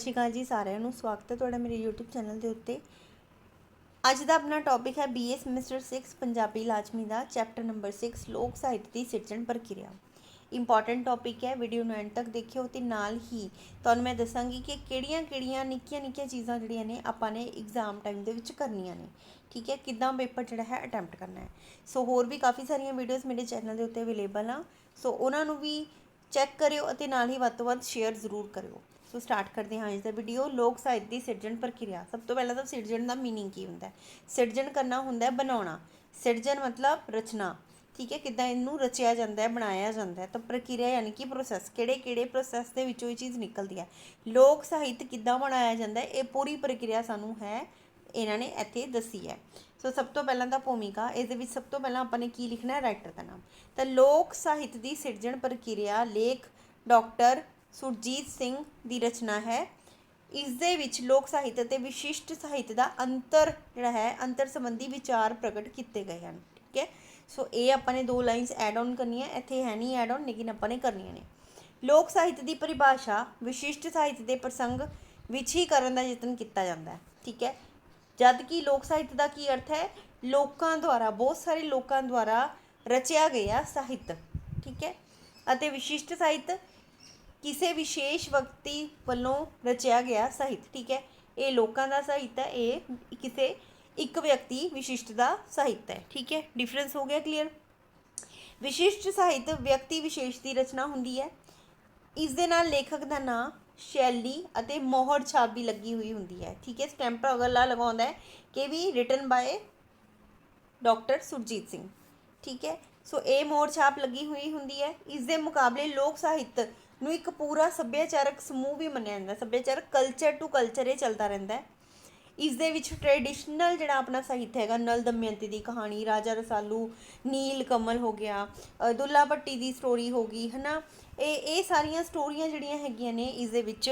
श्री अकाल जी सारिਆਂ ਨੂੰ स्वागत है तुहाडा मेरे यूट्यूब चैनल के उत्ते। अज का अपना टॉपिक है BA सेमेस्टर 6 पंजाबी लाजमी का चैप्टर नंबर 6 लोक साहित्य की सिरजण प्रक्रिया। इंपॉर्टेंट टॉपिक है, वीडियो में एंड तक देखियो तो नाल ही तुहानूं मैं दसांगी कि किहड़ियां निक्कियां चीज़ां जिहड़ियां ने आपां ने एग्जाम टाइम दे विच करनियां ने। ठीक है, किद्दां पेपर जिहड़ा है अटैम्प्ट करना है। सो होर भी काफ़ी सारियां वीडियोज़ मेरे चैनल के उत्ते अवेलेबल आ, सो उन्हां नूं भी चैक करियो अते नाल ही वध तों वध शेयर जरूर करियो। सो स्टार्ट करते हैं अज का वीडियो। लोक साहित्य की सिरजण प्रक्रिया। सब तो पहला तो सिरजण का मीनिंग की होंदा है। सिरजण करना होंदा है बनाना। सिरजण मतलब रचना। ठीक है, किद्दां इनू रचिया जाता है, बनाया जाता है। तो प्रक्रिया यानी कि प्रोसैस, किहड़े प्रोसैस के विचों ये चीज़ निकलती है। लोक साहित्य किद्दां बनाया जाता है, ये पूरी प्रक्रिया सानू है इन्हां ने इत्थे दसी है। सो सब तो पहला तो भूमिका, इस सब तो पहला आपां ने की लिखना है, राइटर का नाम। तो लोक साहित्य की सिरजण प्रक्रिया लेख डॉक्टर सुरजीत सिंह की रचना है। इस दे विच लोक साहित्य ते विशिष्ट साहित्य का अंतर जिहड़ा है, अंतर संबंधी विचार प्रगट किए गए हैं। ठीक है, सो ये आपां ने 2 लाइन्स एड ऑन करनी है, इत्थे है नहीं एड ऑन लेकिन आपां ने करनियां ने। लोक साहित्य की परिभाषा विशिष्ट साहित्य के प्रसंग विच ही करन दा यतन किया जाता है। ठीक है, जबकि लोक साहित्य का की अर्थ है, लोकां द्वारा, बहुत सारे लोकां द्वारा रचिया गया साहित्य। ठीक है, अते विशिष्ट साहित्य किसी विशेष व्यक्ति वालों रचिया गया साहित्य। ठीक है, ये लोगों का साहित्य है, ये किसी एक व्यक्ति विशिष्ट का साहित्य है। ठीक है, डिफरेंस हो गया क्लीयर। विशिष्ट साहित्य व्यक्ति विशेष की रचना होंदी है। इस दे नाल लेखक का नाम, शैली अते मोहर छाप भी लगी हुई होंदी है। ठीक है, स्टैंप अगला लगाउंदा है कि भी written by doctor Surjeet Singh. ठीक है, सो ये मोहर छाप लगी हुई होंदी है। इस दे मुकाबले लोक साहित्य ਨੂੰ एक पूरा सभ्याचारक समूह भी मन्निया जाता है। सभ्याचारक कल्चर टू कल्चर ये चलता रहता है। इस दे विच ट्रेडिशनल जिहड़ा अपना साहित्य है, नल दमयंती की कहानी, राजा रसालू, नील कमल हो गया, दुल्ला भट्टी की स्टोरी हो गई है ना, ये सारियां स्टोरियां जिहड़ियां हैगियां ने इस दे विच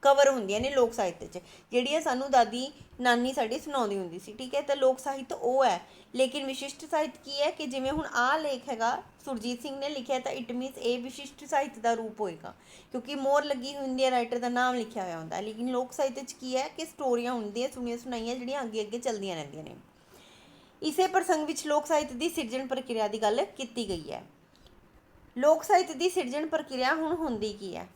कवर होंदियां ने लोक साहित्य च, जिहड़ियां सानू दादी नानी साडी सुणाउंदी हुंदी सी। ठीक है, तो लोक साहित्य वो है। लेकिन विशिष्ट साहित्य की है कि जिवें हुण आ लेख हैगा सुरजीत सिंह ने लिखिया, तो इट मीनस ये विशिष्ट साहित्य का रूप होएगा, क्योंकि मोहर लगी हुंदी है, राइटर का नाम लिखिया होया हुंदा है। लेकिन लोक साहित्य च की है कि स्टोरियां हुंदियां, सुनिया सुनाइयां, जिहड़ियां अगे अगे चलदियां रहिंदियां ने। इसे प्रसंग विच लोक साहित्य की सिरजण प्रक्रिया की गल कीती गई है। लोक साहित्य की सिरजण प्रक्रिया हुण हुंदी की है,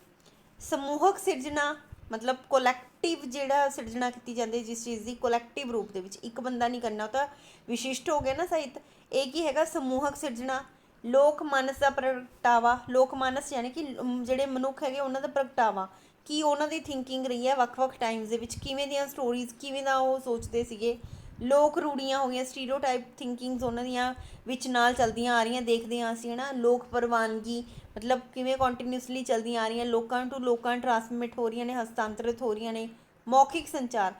समूहक सिरजना मतलब कोलैक्टिव जिहड़ा सिरजना की जाती है, जिस चीज़ की कोलैक्टिव रूप दे विच, एक बंदा नहीं करना, तो विशिष्ट हो गया ना साहित्य। एक ही हैगा समूहक सिरजना। लोक मानस का प्रगटावा, लोक मानस यानी कि जिहड़े मनुख है उन्हों का प्रगटावा, कि उन्हों की थिंकिंग रही है वक्-वक् टाइम्स दे विच, किवें दियां स्टोरीज, किवें दा वो सोचते सीगे। लोक रूढ़ियां हो गई, स्टीरियोटाइप थिंकिंग्स उन्हों दियां विच नाल चलदियां आ रही, देखते हाँ असीं है ना। लोक प्रवानगी मतलब किवें कॉन्टीन्यूसली चलदियां आ रही, लोकां टू लोकां ट्रांसमिट हो रही ने, हस्तांतरित हो रही ने। मौखिक संचार,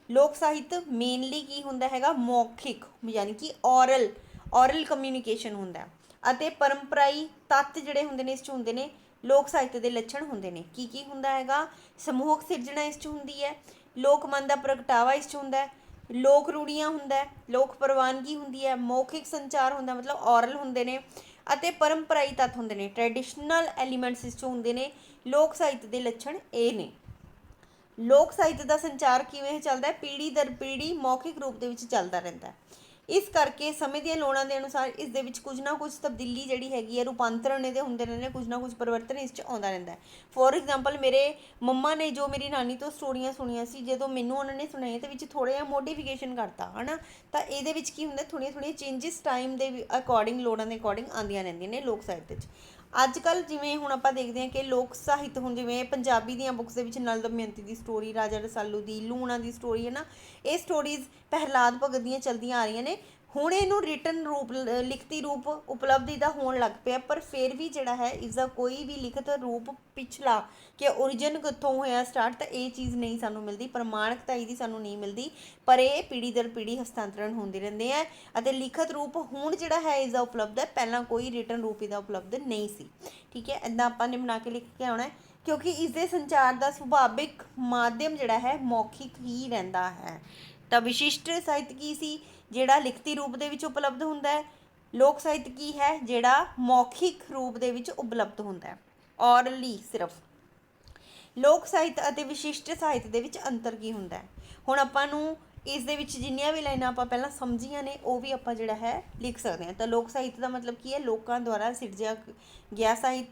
लोक साहित्य मेनली की हुंदा हैगा मौखिक, यानी कि औरल कम्यूनीकेशन हुंदा है। अते परंपराई तत्त जिहड़े हुंदे ने इस च हुंदे ने, लोक साहित्य के लक्षण हुंदे ने। की हुंदा हैगा, समूहक सिरजना इस च हुंदी है, लोक मन का प्रगटावा इस च हुंदा है, लोक रूढ़ियां हुंदा है, लोक प्रवानगी हुंदी है, मौखिक संचार हुंदा मतलब औरल हुंदे ने, अते परंपराई तत्त हुंदे ने, ट्रैडिशनल एलीमेंट्स इस च हुंदे ने। लोक साहित्य के लक्षण ये ने। लोक साहित्य का संचार किवें चलता है, पीढ़ी दर पीढ़ी मौखिक रूप के चलता रहता है। इस करके समय दी लोड़ां के अनुसार इस दे विच कुछ ना कुछ तब्दीली जिहड़ी हैगी है, रूपांतरण इहदे हुंदे रहंदे, कुछ ना कुछ परिवर्तन इस च आउंदा रहिंदा है। फॉर एग्जाम्पल मेरे मम्मा ने जो मेरी नानी तो स्टोरियां सुनियां सी, जदों मैनूं उन्होंने ने सुनाई तो विच थोड़ा जिहा मोडिफिकेशन करता है ना, तो इहदे विच की हुंदा, थोड़ियां चेंजिस टाइम के अकॉर्डिंग, लोड़ां के अकॉर्डिंग आंदियां रहिंदियां ने लोक साहित्य च। अजकल जिवें हुण आपां देखदे हां कि लोक साहित्य हुण जिवें पंजाबी दीयां बुक्स दे विच नल दमयंती की स्टोरी, राजा रसालू की, लूणा की स्टोरी है ना, ये स्टोरीज प्रहलाद भगत दीयां चलदियां आ रही ने। हुण इहनूं रिटन रूप, लिखती रूप उपलब्ध इहदा होण लग पिया, पर फिर भी जिहड़ा है इसका कोई भी लिखित रूप पिछला कि ओरिजिन कित्थों होया स्टार्ट, तो ये चीज़ नहीं सानूं मिलती, प्रमाणिकता इसदी सानूं नहीं मिलती। पर यह पीढ़ी दर पीढ़ी हस्तांतरण होंदे रहिंदे है। अते लिखित रूप हुण जिहड़ा है इसका उपलब्ध है, पहलां कोई रिटन रूप इसदा उपलब्ध नहीं सी। ठीक है, इदां आपां ने बना के लिख के आउणा है, क्योंकि इसके संचार का सुभाविक माध्यम जिहड़ा है मौखिक ही रहिंदा है। तो विशिष्ट साहित्य की सी, जिहड़ा लिखती रूप दे विच उपलब्ध हुंदा है। लोक साहित्य की है, जिहड़ा मौखिक रूप दे विच उपलब्ध हुंदा है, ऑरली सिर्फ। ਲੋਕ ਸਾਹਿਤ ਅਤੇ ਵਿਸ਼ਿਸ਼ਟ ਸਾਹਿਤ ਦੇ ਵਿੱਚ ਅੰਤਰ ਕੀ ਹੁੰਦਾ ਹੈ। ਹੁਣ ਆਪਾਂ ਨੂੰ ਇਸ ਦੇ ਵਿੱਚ ਜਿੰਨੀਆਂ ਵੀ ਲਾਈਨਾਂ ਆਪਾਂ ਪਹਿਲਾਂ ਸਮਝੀਆਂ ਨੇ ਉਹ ਵੀ ਆਪਾਂ ਜਿਹੜਾ ਹੈ ਲਿਖ ਸਕਦੇ ਹਾਂ। ਤਾਂ ਲੋਕ ਸਾਹਿਤ ਦਾ ਮਤਲਬ ਕੀ ਹੈ, ਲੋਕਾਂ ਦੁਆਰਾ ਸਿਰਜਿਆ ਗਿਆ ਸਾਹਿਤ,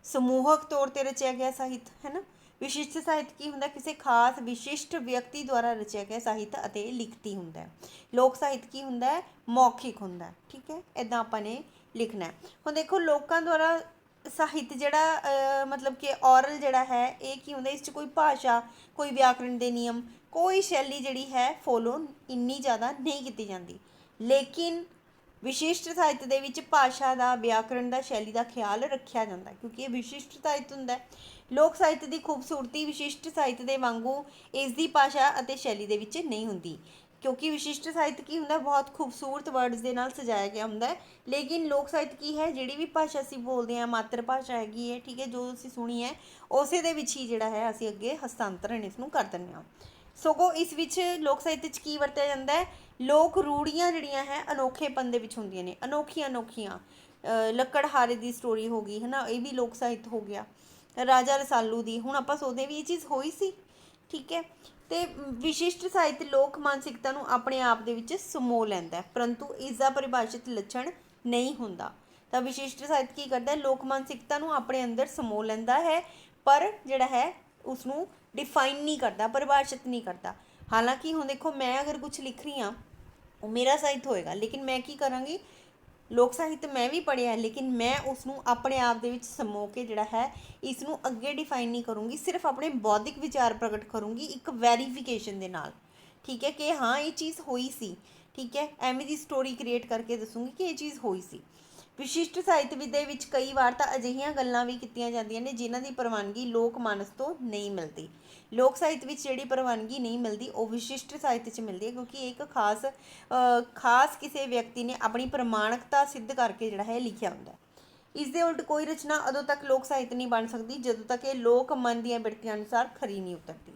ਸਮੂਹਕ ਤੌਰ 'ਤੇ ਰਚਿਆ ਗਿਆ ਸਾਹਿਤ, ਹੈ ਨਾ। ਵਿਸ਼ਿਸ਼ਟ ਸਾਹਿਤ ਕੀ ਹੁੰਦਾ, ਕਿਸੇ ਖਾਸ ਵਿਸ਼ਿਸ਼ਟ ਵਿਅਕਤੀ ਦੁਆਰਾ ਰਚਿਆ ਗਿਆ ਸਾਹਿਤ ਅਤੇ ਲਿਖਤੀ ਹੁੰਦਾ ਹੈ। ਲੋਕ ਸਾਹਿਤ ਕੀ ਹੁੰਦਾ ਹੈ, ਮੌਖਿਕ ਹੁੰਦਾ, ਠੀਕ ਹੈ। ਇੱਦਾਂ ਆਪਾਂ ਨੇ ਲਿਖਣਾ ਹੈ। ਹੁਣ ਦੇਖੋ ਲੋਕਾਂ ਦੁਆਰਾ ਸਾਹਿਤ ਜਿਹੜਾ ਮਤਲਬ ਕਿ ਔਰਲ ਜਿਹੜਾ ਹੈ ਇਹ ਕੀ ਹੁੰਦਾ, ਇਸ 'ਚ ਕੋਈ ਭਾਸ਼ਾ, ਕੋਈ ਵਿਆਕਰਣ ਦੇ ਨਿਯਮ, ਕੋਈ ਸ਼ੈਲੀ ਜਿਹੜੀ ਹੈ ਫੋਲੋ ਇੰਨੀ ਜ਼ਿਆਦਾ ਨਹੀਂ ਕੀਤੀ ਜਾਂਦੀ। ਲੇਕਿਨ ਵਿਸ਼ਿਸ਼ਟ ਸਾਹਿਤ ਦੇ ਵਿੱਚ ਭਾਸ਼ਾ ਦਾ, ਵਿਆਕਰਣ ਦਾ, ਸ਼ੈਲੀ ਦਾ ਖਿਆਲ ਰੱਖਿਆ ਜਾਂਦਾ ਕਿਉਂਕਿ ਇਹ ਵਿਸ਼ਿਸ਼ਟ ਸਾਹਿਤ ਹੁੰਦਾ। ਲੋਕ ਸਾਹਿਤ ਦੀ ਖੂਬਸੂਰਤੀ ਵਿਸ਼ਿਸ਼ਟ ਸਾਹਿਤ ਦੇ ਵਾਂਗੂ ਇਸ ਦੀ ਭਾਸ਼ਾ ਅਤੇ ਸ਼ੈਲੀ ਦੇ ਵਿੱਚ ਨਹੀਂ ਹੁੰਦੀ, ਕਿਉਂਕਿ ਵਿਸ਼ਿਸ਼ਟ ਸਾਹਿਤ ਕੀ ਹੁੰਦਾ, ਬਹੁਤ ਖੂਬਸੂਰਤ ਵਰਡਸ ਦੇ ਨਾਲ ਸਜਾਇਆ ਗਿਆ ਹੁੰਦਾ ਹੈ। ਲੇਕਿਨ ਲੋਕ ਸਾਹਿਤ ਕੀ ਹੈ, ਜਿਹੜੀ ਵੀ ਭਾਸ਼ਾ ਅਸੀਂ ਬੋਲਦੇ ਹਾਂ, ਮਾਤਰ ਭਾਸ਼ਾ ਹੈਗੀ ਹੈ, ਠੀਕ ਹੈ, ਜੋ ਅਸੀਂ ਸੁਣੀ ਹੈ ਉਸੇ ਦੇ ਵਿੱਚ ਹੀ ਜਿਹੜਾ ਹੈ ਅਸੀਂ ਅੱਗੇ ਹਸਤਾਂਤਰਨ ਇਸ ਨੂੰ ਕਰ ਦਿੰਦੇ ਹਾਂ। ਸਗੋਂ ਇਸ ਵਿੱਚ ਲੋਕ ਸਾਹਿਤ ਵਿੱਚ ਕੀ ਵਰਤਿਆ ਜਾਂਦਾ ਹੈ, ਲੋਕ ਰੂੜੀਆਂ ਜਿਹੜੀਆਂ ਹੈ ਅਨੋਖੇਪਨ ਦੇ ਵਿੱਚ ਹੁੰਦੀਆਂ ਨੇ, ਅਨੋਖੀਆਂ ਲੱਕੜਹਾਰੇ ਦੀ ਸਟੋਰੀ ਹੋ ਗਈ, ਹੈ ਨਾ, ਇਹ ਵੀ ਲੋਕ ਸਾਹਿਤ ਹੋ ਗਿਆ। ਰਾਜਾ ਰਸਾਲੂ ਦੀ, ਹੁਣ ਆਪਾਂ ਸੋਚਦੇ ਵੀ ਇਹ ਚੀਜ਼ ਹੋਈ ਸੀ, ਠੀਕ ਹੈ। ਤੇ ਵਿਸ਼ਿਸ਼ਟ ਸਾਹਿਤ ਲੋਕ ਮਾਨਸਿਕਤਾ ਨੂੰ ਆਪਣੇ ਆਪ ਦੇ ਵਿੱਚ ਸਮੋ ਲੈਂਦਾ, ਪਰੰਤੂ ਇਸ ਦਾ ਪਰਿਭਾਸ਼ਿਤ ਲੱਛਣ ਨਹੀਂ ਹੁੰਦਾ। ਤਾਂ ਵਿਸ਼ਿਸ਼ਟ ਸਾਹਿਤ ਕੀ ਕਰਦਾ, ਲੋਕ ਮਾਨਸਿਕਤਾ ਨੂੰ ਆਪਣੇ ਅੰਦਰ ਸਮੋ ਲੈਂਦਾ ਹੈ, ਪਰ ਜਿਹੜਾ ਹੈ ਉਸ ਨੂੰ ਡਿਫਾਈਨ ਨਹੀਂ ਕਰਦਾ, ਪਰਿਭਾਸ਼ਿਤ ਨਹੀਂ ਕਰਦਾ। ਹਾਲਾਂਕਿ ਹੁਣ ਦੇਖੋ ਮੈਂ ਅਗਰ ਕੁਝ ਲਿਖ ਰਹੀ ਹਾਂ ਉਹ ਮੇਰਾ ਸਾਹਿਤ ਹੋਏਗਾ, ਲੇਕਿਨ ਮੈਂ ਕੀ ਕਰਾਂਗੀ, ਲੋਕ ਸਾਹਿਤ ਮੈਂ ਵੀ ਪੜ੍ਹਿਆ ਲੇਕਿਨ ਮੈਂ ਉਸ ਨੂੰ ਆਪਣੇ ਆਪ ਦੇ ਵਿੱਚ ਸਮੋ ਕੇ ਜਿਹੜਾ ਹੈ ਇਸ ਨੂੰ ਅੱਗੇ ਡਿਫਾਈਨ ਨਹੀਂ ਕਰੂੰਗੀ, ਸਿਰਫ ਆਪਣੇ ਬੌਧਿਕ ਵਿਚਾਰ ਪ੍ਰਗਟ ਕਰੂੰਗੀ ਇੱਕ ਵੈਰੀਫਿਕੇਸ਼ਨ ਦੇ ਨਾਲ, ਠੀਕ ਹੈ, ਕਿ ਹਾਂ ਇਹ ਚੀਜ਼ ਹੋਈ ਸੀ, ਠੀਕ ਹੈ। ਐਵੇਂ ਦੀ ਸਟੋਰੀ ਕ੍ਰੀਏਟ ਕਰਕੇ ਦੱਸੂੰਗੀ ਕਿ ਇਹ ਚੀਜ਼ ਹੋਈ ਸੀ। ਵਿਸ਼ਿਸ਼ਟ ਸਾਹਿਤ ਦੇ ਵਿੱਚ ਕਈ ਵਾਰ ਤਾਂ ਅਜਿਹੀਆਂ ਗੱਲਾਂ ਵੀ ਕੀਤੀਆਂ ਜਾਂਦੀਆਂ ਨੇ ਜਿਨ੍ਹਾਂ ਦੀ ਪ੍ਰਵਾਨਗੀ ਲੋਕ ਮਾਨਸ ਤੋਂ ਨਹੀਂ ਮਿਲਦੀ। ਲੋਕ ਸਾਹਿਤ ਵਿੱਚ ਜਿਹੜੀ ਪ੍ਰਵਾਨਗੀ ਨਹੀਂ ਮਿਲਦੀ ਉਹ ਵਿਸ਼ਿਸ਼ਟ ਸਾਹਿਤ 'ਚ ਮਿਲਦੀ ਹੈ, ਕਿਉਂਕਿ ਇਹ ਇੱਕ ਖਾਸ ਕਿਸੇ ਵਿਅਕਤੀ ਨੇ ਆਪਣੀ ਪ੍ਰਮਾਣਿਕਤਾ ਸਿੱਧ ਕਰਕੇ ਜਿਹੜਾ ਹੈ ਲਿਖਿਆ ਹੁੰਦਾ। ਇਸ ਦੇ ਉਲਟ ਕੋਈ ਰਚਨਾ ਉਦੋਂ ਤੱਕ ਲੋਕ ਸਾਹਿਤ ਨਹੀਂ ਬਣ ਸਕਦੀ ਜਦੋਂ ਤੱਕ ਇਹ ਲੋਕ ਮਨ ਦੀਆਂ ਬਿਰਤੀਆਂ ਅਨੁਸਾਰ ਖਰੀ ਨਹੀਂ ਉਤਰਦੀ,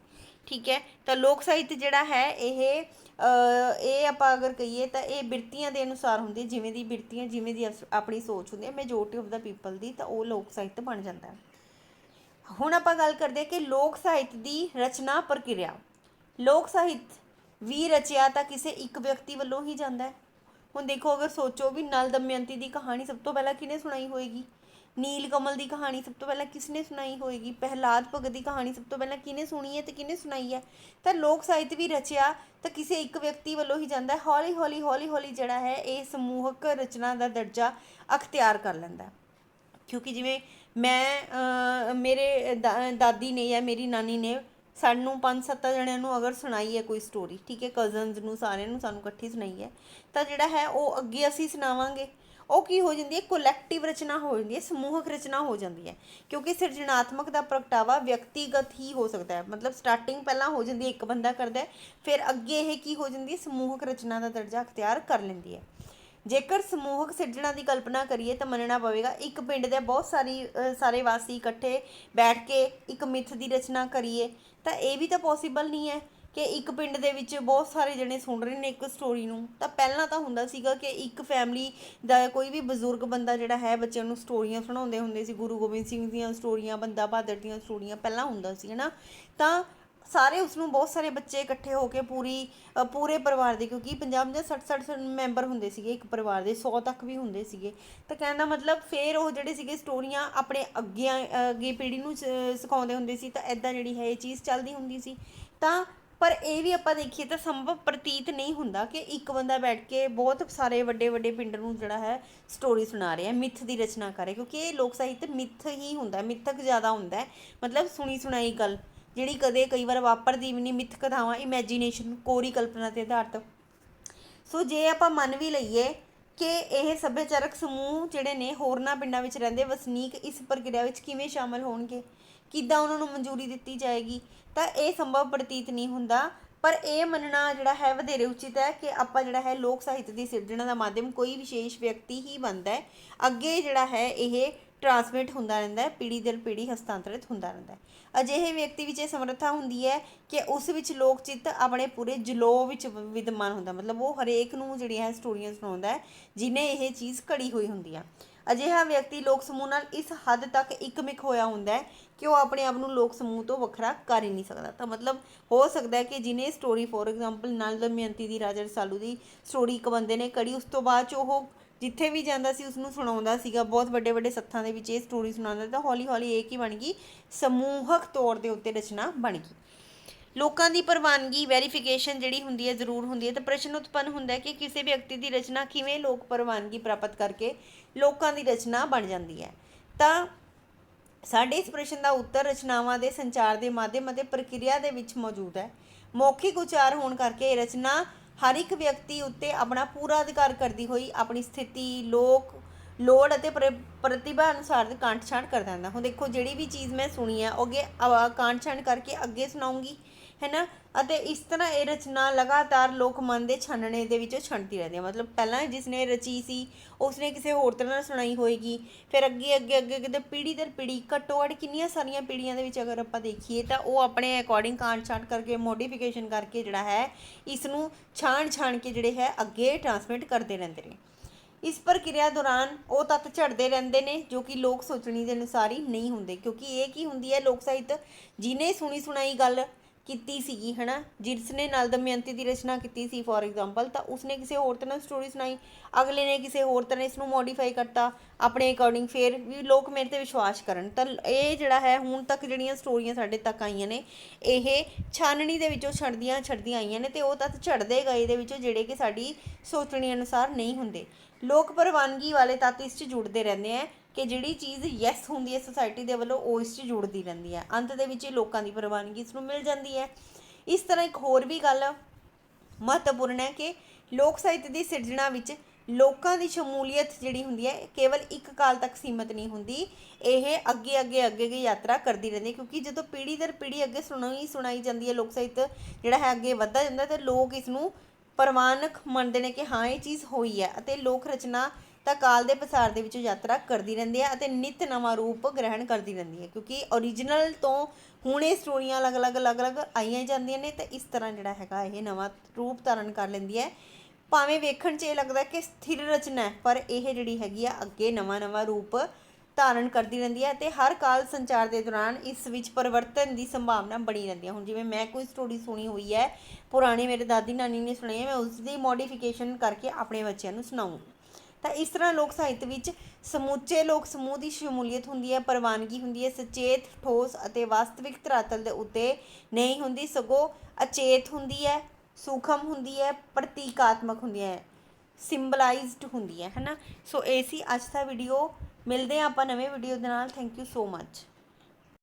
ਠੀਕ ਹੈ। ਤਾਂ ਲੋਕ ਸਾਹਿਤ ਜਿਹੜਾ ਹੈ ਇਹ ਆਪਾਂ ਅਗਰ ਕਹੀਏ ਤਾਂ ਇਹ ਬਿਰਤੀਆਂ ਦੇ ਅਨੁਸਾਰ ਹੁੰਦੀ, ਜਿਵੇਂ ਦੀ ਬਿਰਤੀਆਂ, ਜਿਵੇਂ ਦੀ ਆਪਣੀ ਸੋਚ ਹੁੰਦੀ ਹੈ ਮੈਜੋਰਟੀ ਆਫ ਦਾ ਪੀਪਲ ਦੀ, ਤਾਂ ਉਹ ਲੋਕ ਸਾਹਿਤ ਬਣ ਜਾਂਦਾ ਹੈ। ਹੁਣ ਆਪਾਂ ਗੱਲ ਕਰਦੇ ਹਾਂ ਕਿ ਲੋਕ ਸਾਹਿਤ ਦੀ ਰਚਨਾ ਪ੍ਰਕਿਰਿਆ। ਲੋਕ ਸਾਹਿਤ ਵੀ ਰਚਿਆ ਤਾਂ ਕਿਸੇ ਇੱਕ ਵਿਅਕਤੀ ਵੱਲੋਂ ਹੀ ਜਾਂਦਾ ਹੈ। ਹੁਣ ਦੇਖੋ ਅਗਰ ਸੋਚੋ ਵੀ ਨਲ ਦਮਯੰਤੀ ਦੀ ਕਹਾਣੀ ਸਭ ਤੋਂ ਪਹਿਲਾਂ ਕਿਹਨੇ ਸੁਣਾਈ ਹੋਏਗੀ, ਨੀਲ ਕਮਲ ਦੀ ਕਹਾਣੀ ਸਭ ਤੋਂ ਪਹਿਲਾਂ ਕਿਸਨੇ ਸੁਣਾਈ ਹੋਏਗੀ, ਪ੍ਰਹਿਲਾਦ ਭਗਤ ਦੀ ਕਹਾਣੀ ਸਭ ਤੋਂ ਪਹਿਲਾਂ ਕਿਹਨੇ ਸੁਣੀ ਹੈ ਤੇ ਕਿਹਨੇ ਸੁਣਾਈ ਹੈ। ਤਾਂ ਲੋਕ ਸਾਹਿਤ ਵੀ ਰਚਿਆ ਤਾਂ ਕਿਸੇ ਇੱਕ ਵਿਅਕਤੀ ਵੱਲੋਂ ਹੀ ਜਾਂਦਾ ਹੈ। ਹੌਲੀ ਹੌਲੀ ਜਿਹੜਾ ਹੈ ਇਹ ਸਮੂਹਕ ਰਚਨਾ ਦਾ ਦਰਜਾ ਅਖਤਿਆਰ ਕਰ ਲੈਂਦਾ, ਕਿਉਂਕਿ ਜਿਵੇਂ ਮੇਰੇ ਦਾਦੀ ਨੇ ਜਾਂ ਮੇਰੀ ਨਾਨੀ ਨੇ ਸਾਨੂੰ 5-7 ਜਣਿਆਂ ਨੂੰ ਅਗਰ ਸੁਣਾਈ ਹੈ ਕੋਈ ਸਟੋਰੀ, ਠੀਕ ਹੈ, ਕਜ਼ਨਸ ਨੂੰ ਸਾਰਿਆਂ ਨੂੰ ਸਾਨੂੰ ਇਕੱਠੀ ਸੁਣਾਈ ਹੈ, ਤਾਂ ਜਿਹੜਾ ਹੈ ਉਹ ਅੱਗੇ ਅਸੀਂ ਸੁਣਾਵਾਂਗੇ, ਉਹ ਕੀ ਹੋ ਜਾਂਦੀ ਹੈ, ਕੋਲੈਕਟਿਵ ਰਚਨਾ ਹੋ ਜਾਂਦੀ ਹੈ, ਸਮੂਹਕ ਰਚਨਾ ਹੋ ਜਾਂਦੀ ਹੈ। ਕਿਉਂਕਿ ਸਿਰਜਣਾਤਮਕ ਦਾ ਪ੍ਰਗਟਾਵਾ ਵਿਅਕਤੀਗਤ ਹੀ ਹੋ ਸਕਦਾ ਹੈ, ਮਤਲਬ ਸਟਾਰਟਿੰਗ ਪਹਿਲਾਂ ਹੋ ਜਾਂਦੀ ਹੈ ਇੱਕ ਬੰਦਾ ਕਰਦਾ, ਫਿਰ ਅੱਗੇ ਇਹ ਕੀ ਹੋ ਜਾਂਦੀ ਹੈ, ਸਮੂਹਕ ਰਚਨਾ ਦਾ ਦਰਜਾ ਅਖਤਿਆਰ ਕਰ ਲੈਂਦੀ ਹੈ। ਜੇਕਰ ਸਮੂਹਕ ਸਿਰਜਣਾ ਦੀ ਕਲਪਨਾ ਕਰੀਏ ਤਾਂ ਮੰਨਣਾ ਪਵੇਗਾ ਇੱਕ ਪਿੰਡ ਦੇ ਬਹੁਤ ਸਾਰੇ ਵਾਸੀ ਇਕੱਠੇ ਬੈਠ ਕੇ ਇੱਕ ਮਿੱਥ ਦੀ ਰਚਨਾ ਕਰੀਏ, ਤਾਂ ਇਹ ਵੀ ਤਾਂ ਪੋਸੀਬਲ ਨਹੀਂ ਹੈ ਕਿ ਇੱਕ ਪਿੰਡ ਦੇ ਵਿੱਚ ਬਹੁਤ ਸਾਰੇ ਜਣੇ ਸੁਣ ਰਹੇ ਨੇ ਇੱਕ ਸਟੋਰੀ ਨੂੰ। ਤਾਂ ਪਹਿਲਾਂ ਤਾਂ ਹੁੰਦਾ ਸੀਗਾ ਕਿ ਇੱਕ ਫੈਮਿਲੀ ਦਾ ਕੋਈ ਵੀ ਬਜ਼ੁਰਗ ਬੰਦਾ ਜਿਹੜਾ ਹੈ ਬੱਚਿਆਂ ਨੂੰ ਸਟੋਰੀਆਂ ਸੁਣਾਉਂਦੇ ਹੁੰਦੇ ਸੀ, ਗੁਰੂ ਗੋਬਿੰਦ ਸਿੰਘ ਦੀਆਂ ਸਟੋਰੀਆਂ, ਬੰਦਾ ਬਹਾਦਰ ਦੀਆਂ ਸਟੋਰੀਆਂ ਪਹਿਲਾਂ ਹੁੰਦਾ ਸੀ, ਹੈ ਨਾ। ਤਾਂ ਸਾਰੇ ਉਸਨੂੰ ਬਹੁਤ ਸਾਰੇ ਬੱਚੇ ਇਕੱਠੇ ਹੋ ਕੇ ਪੂਰੇ ਪਰਿਵਾਰ ਦੇ, ਕਿਉਂਕਿ 50 ਜਾਂ 60 ਮੈਂਬਰ ਹੁੰਦੇ ਸੀਗੇ ਇੱਕ ਪਰਿਵਾਰ ਦੇ, 100 ਤੱਕ ਵੀ ਹੁੰਦੇ ਸੀਗੇ। ਤਾਂ ਕਹਿਣ ਦਾ ਮਤਲਬ ਫਿਰ ਉਹ ਜਿਹੜੇ ਸੀਗੇ ਸਟੋਰੀਆਂ ਆਪਣੇ ਅੱਗੇ ਪੀੜ੍ਹੀ ਨੂੰ ਸਿਖਾਉਂਦੇ ਹੁੰਦੇ ਸੀ, ਤਾਂ ਇੱਦਾਂ ਜਿਹੜੀ ਹੈ ਇਹ ਚੀਜ਼ ਚੱਲਦੀ ਹੁੰਦੀ ਸੀ। ਤਾਂ ਪਰ ਇਹ ਵੀ ਆਪਾਂ ਦੇਖੀਏ ਤਾਂ ਸੰਭਵ ਪ੍ਰਤੀਤ ਨਹੀਂ ਹੁੰਦਾ ਕਿ ਇੱਕ ਬੰਦਾ ਬੈਠ ਕੇ ਬਹੁਤ ਸਾਰੇ ਵੱਡੇ ਪਿੰਡ ਨੂੰ ਜਿਹੜਾ ਹੈ ਸਟੋਰੀ ਸੁਣਾ ਰਿਹਾ, ਮਿੱਥ ਦੀ ਰਚਨਾ ਕਰ ਰਿਹਾ, ਕਿਉਂਕਿ ਇਹ ਲੋਕ ਸਾਹਿਤ ਮਿੱਥ ਹੀ ਹੁੰਦਾ, ਮਿੱਥਕ ਜ਼ਿਆਦਾ ਹੁੰਦਾ, ਮਤਲਬ ਸੁਣੀ ਸੁਣਾਈ ਗੱਲ ਜਿਹੜੀ ਕਈ ਵਾਰ ਵਾਪਰਦੀ ਵੀ ਨਹੀਂ। ਮਿੱਥ ਕਥਾਵਾਂ ਇਮੈਜੀਨੇਸ਼ਨ, ਕੋਰੀ ਕਲਪਨਾ 'ਤੇ ਆਧਾਰਿਤ। ਸੋ ਜੇ ਆਪਾਂ ਮੰਨ ਵੀ ਲਈਏ ਕਿ ਇਹ ਸੱਭਿਆਚਾਰਕ ਸਮੂਹ ਜਿਹੜੇ ਨੇ ਹੋਰਨਾਂ ਪਿੰਡਾਂ ਵਿੱਚ ਰਹਿੰਦੇ ਵਸਨੀਕ ਇਸ ਪ੍ਰਕਿਰਿਆ ਵਿੱਚ ਕਿਵੇਂ ਸ਼ਾਮਲ ਹੋਣਗੇ, ਕਿੱਦਾਂ ਉਹਨਾਂ ਨੂੰ ਮਨਜ਼ੂਰੀ ਦਿੱਤੀ ਜਾਏਗੀ, ਤਾਂ ਇਹ ਸੰਭਵ ਪ੍ਰਤੀਤ ਨਹੀਂ ਹੁੰਦਾ। ਪਰ ਇਹ ਮੰਨਣਾ ਜਿਹੜਾ ਹੈ ਵਧੇਰੇ ਉਚਿਤ ਹੈ ਕਿ ਆਪਾਂ ਜਿਹੜਾ ਹੈ ਲੋਕ ਸਾਹਿਤ ਦੀ ਸਿਰਜਣਾ ਦਾ ਮਾਧਿਅਮ ਕੋਈ ਵਿਸ਼ੇਸ਼ ਵਿਅਕਤੀ ਹੀ ਬਣਦਾ ਹੈ, ਅੱਗੇ ਜਿਹੜਾ ਹੈ ਇਹ ਟਰਾਂਸਮਿਟ ਹੁੰਦਾ ਰਹਿੰਦਾ ਹੈ, ਪੀੜ੍ਹੀ ਦਰ ਪੀੜ੍ਹੀ ਹਸਤਾਂਤਰਿਤ ਹੁੰਦਾ ਰਹਿੰਦਾ ਹੈ। ਅਜਿਹੇ ਵਿਅਕਤੀ ਵਿੱਚ ਇਹ ਸਮਰੱਥਾ ਹੁੰਦੀ ਹੈ ਕਿ ਉਸ ਵਿੱਚ ਲੋਕ ਚਿੱਤ ਆਪਣੇ ਪੂਰੇ ਜਲੌ ਵਿੱਚ ਵਿਦਮਾਨ ਹੁੰਦਾ, ਮਤਲਬ ਉਹ ਹਰੇਕ ਨੂੰ ਜਿਹੜੀਆਂ ਹੈ ਸਟੋਰੀਆਂ ਸੁਣਾਉਂਦਾ ਹੈ ਜਿਹਨੇ ਇਹ ਚੀਜ਼ ਘੜੀ ਹੋਈ ਹੁੰਦੀ ਆ। ਅਜਿਹਾ ਵਿਅਕਤੀ ਲੋਕ ਸਮੂਹ ਨਾਲ ਇਸ ਹੱਦ ਤੱਕ ਇੱਕਮਿਕ ਹੋਇਆ ਹੁੰਦਾ ਹੈ ਕਿ ਉਹ ਆਪਣੇ ਆਪ ਨੂੰ ਲੋਕ ਸਮੂਹ ਤੋਂ ਵੱਖਰਾ ਕਰ ਹੀ ਨਹੀਂ ਸਕਦਾ। ਤਾਂ ਮਤਲਬ ਹੋ ਸਕਦਾ ਹੈ ਕਿ ਜਿਹਨੇ story for example Nal Damayanti the Raja Rasalu the story ਇੱਕ ਬੰਦੇ ਨੇ ਕੜੀ, ਉਸ ਤੋਂ ਬਾਅਦ 'ਚ ਉਹ ਜਿੱਥੇ ਵੀ ਜਾਂਦਾ ਸੀ ਉਸਨੂੰ ਸੁਣਾਉਂਦਾ ਸੀਗਾ, ਬਹੁਤ ਵੱਡੇ ਵੱਡੇ ਸੱਥਾਂ ਦੇ ਵਿੱਚ ਇਹ ਸਟੋਰੀ ਸੁਣਾਉਂਦਾ, ਤਾਂ ਹੌਲੀ ਹੌਲੀ ਇਹ ਕੀ ਬਣ ਗਈ, ਸਮੂਹਕ ਤੌਰ ਦੇ ਉੱਤੇ ਰਚਨਾ ਬਣ ਗਈ। ਲੋਕਾਂ ਦੀ ਪ੍ਰਵਾਨਗੀ ਵੈਰੀਫਿਕੇਸ਼ਨ ਜਿਹੜੀ ਹੁੰਦੀ ਹੈ ਜ਼ਰੂਰ ਹੁੰਦੀ ਹੈ। ਤਾਂ ਪ੍ਰਸ਼ਨ ਉਤਪੰਨ ਹੁੰਦਾ ਹੈ ਕਿ ਕਿਸੇ ਵਿਅਕਤੀ ਦੀ ਰਚਨਾ ਕਿਵੇਂ ਲੋਕ ਪ੍ਰਵਾਨਗੀ ਪ੍ਰਾਪਤ ਕਰਕੇ ਲੋਕਾਂ ਦੀ ਰਚਨਾ ਬਣ ਜਾਂਦੀ ਹੈ। ਤਾਂ ਸਾਡੇ ਇਸ ਪ੍ਰਸ਼ਨ ਦਾ ਉੱਤਰ ਰਚਨਾਵਾਂ ਦੇ ਸੰਚਾਰ ਦੇ ਮਾਧਿਅਮ ਅਤੇ ਪ੍ਰਕਿਰਿਆ ਦੇ ਵਿੱਚ ਮੌਜੂਦ ਹੈ। ਮੌਖਿਕ ਉਚਾਰ ਹੋਣ ਕਰਕੇ ਇਹ ਰਚਨਾ ਹਰ ਇੱਕ ਵਿਅਕਤੀ ਉੱਤੇ ਆਪਣਾ ਪੂਰਾ ਅਧਿਕਾਰ ਕਰਦੀ ਹੋਈ ਆਪਣੀ ਸਥਿਤੀ, ਲੋੜ ਅਤੇ ਪ੍ਰਤਿਭਾ ਅਨੁਸਾਰ ਕਾਂਟ ਛਾਂਟ ਕਰ ਦਿੰਦਾ। ਹੁਣ ਦੇਖੋ ਜਿਹੜੀ ਵੀ ਚੀਜ਼ ਮੈਂ ਸੁਣੀ ਹੈ ਉਹ ਅੱਗੇ ਕਾਂਟ ਛਾਂਟ ਕਰਕੇ ਅੱਗੇ ਸੁਣਾਉਂਗੀ, ਹੈ ਨਾ। ਅਤੇ ਇਸ ਤਰ੍ਹਾਂ ਇਹ ਰਚਨਾ ਲਗਾਤਾਰ ਲੋਕ ਮਨ ਦੇ ਛਾਨਣੇ ਦੇ ਵਿੱਚੋਂ ਛਣਦੀ ਰਹਿੰਦੀ ਹੈ। ਮਤਲਬ ਪਹਿਲਾਂ ਜਿਸਨੇ ਰਚੀ ਸੀ ਉਸਨੇ ਕਿਸੇ ਹੋਰ ਤਰ੍ਹਾਂ ਨਾਲ ਸੁਣਾਈ ਹੋਏਗੀ, ਫਿਰ ਅੱਗੇ ਅੱਗੇ ਅੱਗੇ ਕਿਤੇ ਪੀੜ੍ਹੀ ਦਰ ਪੀੜ੍ਹੀ, ਘੱਟੋ ਘੱਟ ਕਿੰਨੀਆਂ ਸਾਰੀਆਂ ਪੀੜ੍ਹੀਆਂ ਦੇ ਵਿੱਚ ਅਗਰ ਆਪਾਂ ਦੇਖੀਏ ਤਾਂ ਉਹ ਆਪਣੇ ਅਕੋਰਡਿੰਗ ਕਾਂਟ ਛਾਂਟ ਕਰਕੇ ਮੋਡੀਫਿਕੇਸ਼ਨ ਕਰਕੇ ਜਿਹੜਾ ਹੈ ਇਸ ਨੂੰ ਛਾਣ ਕੇ ਜਿਹੜੇ ਹੈ ਅੱਗੇ ਟਰਾਂਸਮਿਟ ਕਰਦੇ ਰਹਿੰਦੇ ਨੇ। ਇਸ ਪ੍ਰਕਿਰਿਆ ਦੌਰਾਨ ਉਹ ਤੱਤ ਝੜਦੇ ਰਹਿੰਦੇ ਨੇ ਜੋ ਕਿ ਲੋਕ ਸੋਚਣੀ ਦੇ ਅਨੁਸਾਰ ਹੀ ਨਹੀਂ ਹੁੰਦੇ, ਕਿਉਂਕਿ ਇਹ ਕੀ ਹੁੰਦੀ ਹੈ, ਲੋਕ ਸਾਹਿਤ ਜਿਹਨੇ ਸੁਣੀ ਸੁਣਾਈ ਗੱਲ ਕੀਤੀ ਸੀਗੀ, ਹੈ ਨਾ, ਜਿਸ ਨੇ ਨਲ ਦਮਯੰਤੀ ਦੀ ਰਚਨਾ ਕੀਤੀ ਸੀ ਫੋਰ ਐਗਜ਼ਾਮਪਲ, ਤਾਂ ਉਸਨੇ ਕਿਸੇ ਹੋਰ ਤਰ੍ਹਾਂ ਸਟੋਰੀ ਸੁਣਾਈ, ਅਗਲੇ ਨੇ ਕਿਸੇ ਹੋਰ ਤਰ੍ਹਾਂ ਇਸ ਨੂੰ ਮੋਡੀਫਾਈ ਕਰਤਾ ਆਪਣੇ ਅਕੋਰਡਿੰਗ, ਫਿਰ ਵੀ ਲੋਕ ਮੇਰੇ 'ਤੇ ਵਿਸ਼ਵਾਸ ਕਰਨ। ਤਾਂ ਇਹ ਜਿਹੜਾ ਹੈ ਹੁਣ ਤੱਕ ਜਿਹੜੀਆਂ ਸਟੋਰੀਆਂ ਸਾਡੇ ਤੱਕ ਆਈਆਂ ਨੇ ਇਹ ਛਾਨਣੀ ਦੇ ਵਿੱਚੋਂ ਛੜਦੀਆਂ ਆਈਆਂ ਨੇ, ਅਤੇ ਉਹ ਤੱਤ ਝੜਦੇ ਗਏ ਦੇ ਵਿੱਚੋਂ ਜਿਹੜੇ ਕਿ ਸਾਡੀ ਸੋਚਣੀ ਅਨੁਸਾਰ ਨਹੀਂ ਹੁੰਦੇ। ਲੋਕ ਪ੍ਰਵਾਨਗੀ ਵਾਲੇ ਤੱਤ ਇਸ 'ਚ ਜੁੜਦੇ ਰਹਿੰਦੇ ਹੈ ਕਿ ਜਿਹੜੀ ਚੀਜ਼ ਯੈਸ ਹੁੰਦੀ ਹੈ ਸੁਸਾਇਟੀ ਦੇ ਵੱਲੋਂ ਉਹ ਇਸ 'ਚ ਜੁੜਦੀ ਰਹਿੰਦੀ ਹੈ, ਅੰਤ ਦੇ ਵਿੱਚ ਲੋਕਾਂ ਦੀ ਪ੍ਰਵਾਨਗੀ ਇਸ ਨੂੰ ਮਿਲ ਜਾਂਦੀ ਹੈ। ਇਸ ਤਰ੍ਹਾਂ ਇੱਕ ਹੋਰ ਵੀ ਗੱਲ ਮਹੱਤਵਪੂਰਨ ਹੈ ਕਿ ਲੋਕ ਸਾਹਿਤ ਦੀ ਸਿਰਜਣਾ ਵਿੱਚ ਲੋਕਾਂ ਦੀ ਸ਼ਮੂਲੀਅਤ ਜਿਹੜੀ ਹੁੰਦੀ ਹੈ ਕੇਵਲ ਇੱਕ ਕਾਲ ਤੱਕ ਸੀਮਤ ਨਹੀਂ ਹੁੰਦੀ, ਇਹ ਅੱਗੇ ਯਾਤਰਾ ਕਰਦੀ ਰਹਿੰਦੀ ਹੈ। ਕਿਉਂਕਿ ਜਦੋਂ ਪੀੜ੍ਹੀ ਦਰ ਪੀੜ੍ਹੀ ਅੱਗੇ ਸੁਣਾਈ ਜਾਂਦੀ ਹੈ, ਲੋਕ ਸਾਹਿਤ ਜਿਹੜਾ ਹੈ ਅੱਗੇ ਵੱਧਦਾ ਜਾਂਦਾ ਅਤੇ ਲੋਕ ਇਸ ਨੂੰ ਪ੍ਰਵਾਨਕ ਮੰਨਦੇ ਨੇ ਕਿ ਹਾਂ ਇਹ ਚੀਜ਼ ਹੋਈ ਹੈ, ਅਤੇ ਲੋਕ ਰਚਨਾ ਤਾਂ ਕਾਲ ਦੇ ਪਸਾਰ ਦੇ ਵਿੱਚ ਯਾਤਰਾ ਕਰਦੀ ਰਹਿੰਦੀ ਹੈ ਅਤੇ ਨਿੱਤ ਨਵਾਂ ਰੂਪ ਗ੍ਰਹਿਣ ਕਰਦੀ ਰਹਿੰਦੀ ਹੈ, ਕਿਉਂਕਿ ਓਰੀਜਨਲ ਤੋਂ ਹੁਣ ਇਹ ਸਟੋਰੀਆਂ ਅਲੱਗ-ਅਲੱਗ ਆਈਆਂ ਜਾਂਦੀਆਂ ਨੇ, ਅਤੇ ਇਸ ਤਰ੍ਹਾਂ ਜਿਹੜਾ ਹੈਗਾ ਇਹ ਨਵਾਂ ਰੂਪ ਧਾਰਨ ਕਰ ਲੈਂਦੀ ਹੈ। ਭਾਵੇਂ ਵੇਖਣ 'ਚ ਇਹ ਲੱਗਦਾ ਕਿ ਸਥਿਰ ਰਚਨਾ ਹੈ, ਪਰ ਇਹ ਜਿਹੜੀ ਹੈਗੀ ਆ ਅੱਗੇ ਨਵਾਂ ਰੂਪ ਧਾਰਨ ਕਰਦੀ ਰਹਿੰਦੀ ਹੈ, ਅਤੇ ਹਰ ਕਾਲ ਸੰਚਾਰ ਦੇ ਦੌਰਾਨ ਇਸ ਵਿੱਚ ਪਰਿਵਰਤਨ ਦੀ ਸੰਭਾਵਨਾ ਬਣੀ ਰਹਿੰਦੀ ਹੈ। ਹੁਣ ਜਿਵੇਂ ਮੈਂ ਕੋਈ ਸਟੋਰੀ ਸੁਣੀ ਹੋਈ ਹੈ ਪੁਰਾਣੀ, ਮੇਰੇ ਦਾਦੀ ਨਾਨੀ ਨੇ ਸੁਣਾਈ ਹੈ, ਮੈਂ ਉਸ ਦੀ ਮੋਡੀਫਿਕੇਸ਼ਨ ਕਰਕੇ ਆਪਣੇ ਬੱਚਿਆਂ ਨੂੰ ਸੁਣਾਊਂ। ਤਾਂ ਇਸ ਤਰ੍ਹਾਂ ਲੋਕ ਸਾਹਿਤ ਵਿੱਚ ਸਮੁੱਚੇ ਲੋਕ ਸਮੂਹ ਦੀ ਸ਼ਮੂਲੀਅਤ ਹੁੰਦੀ ਹੈ, ਪ੍ਰਵਾਨਗੀ ਹੁੰਦੀ ਹੈ, ਸਚੇਤ, ਠੋਸ ਅਤੇ ਵਾਸਤਵਿਕ ਧਰਾਤਲ ਦੇ ਉੱਤੇ ਨਹੀਂ ਹੁੰਦੀ, ਸਗੋਂ ਅਚੇਤ ਹੁੰਦੀ ਹੈ, ਸੂਖਮ ਹੁੰਦੀ ਹੈ, ਪ੍ਰਤੀਕਾਤਮਕ ਹੁੰਦੀ ਹੈ, ਸਿੰਬਲਾਈਜ਼ਡ ਹੁੰਦੀ ਹੈ ਨਾ। ਸੋ ਇਹ ਸੀ ਅੱਜ ਦਾ ਵੀਡੀਓ। ਮਿਲਦੇ ਹਾਂ ਆਪਾਂ ਨਵੇਂ ਵੀਡੀਓ ਦੇ ਨਾਲ। Thank you so much.